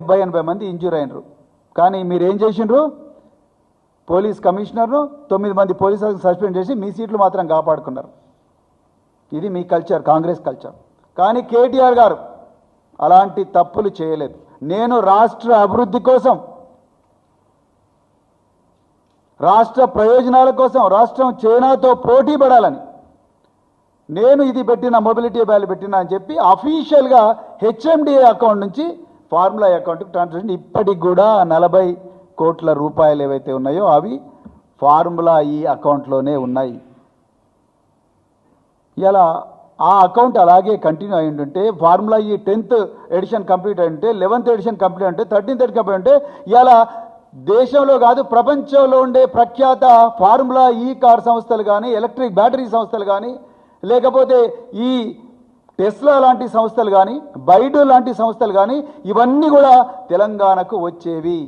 80 మంది ఇంజూర్ అయినరు. కానీ మీరు ఏం చేసిండ్రు? పోలీస్ కమిషనర్ను 9 మంది పోలీసులను సస్పెండ్ చేసి మీ సీట్లు మాత్రం కాపాడుకున్నారు. ఇది మీ కల్చర్, కాంగ్రెస్ కల్చర్. కానీ కేటీఆర్ గారు అలాంటి తప్పులు చేయలేదు. నేను రాష్ట్ర అభివృద్ధి కోసం, రాష్ట్ర ప్రయోజనాల కోసం, రాష్ట్రం చైనాతో పోటీ పడాలని నేను ఇది పెట్టిన, మొబిలిటీ వ్యాల్యూ పెట్టినా అని చెప్పి అఫీషియల్గా హెచ్ఎండిఏ అకౌంట్ నుంచి ఫార్ములా అకౌంట్కి ట్రాన్స్ఫర్. ఇప్పటికి కూడా 40 కోట్ల రూపాయలు ఏవైతే ఉన్నాయో అవి ఫార్ములా ఈ అకౌంట్లోనే ఉన్నాయి. ఇలా ఆ అకౌంట్ అలాగే కంటిన్యూ అయి ఉంటే, ఫార్ములా ఈ 10th ఎడిషన్ కంప్లీట్ అయి ఉంటే, 11th ఎడిషన్ కంప్లీట్ ఉంటే, 13th ఎడిషన్ కంప్లీట్ ఉంటే, ఇలా దేశంలో కాదు ప్రపంచంలో ఉండే ప్రఖ్యాత ఫార్ములా ఈ కార్ సంస్థలు కానీ, ఎలక్ట్రిక్ బ్యాటరీ సంస్థలు కానీ, లేకపోతే ఈ టెస్లా లాంటి సంస్థలు కానీ, బైడు లాంటి సంస్థలు కానీ, ఇవన్నీ కూడా తెలంగాణకు వచ్చేవి.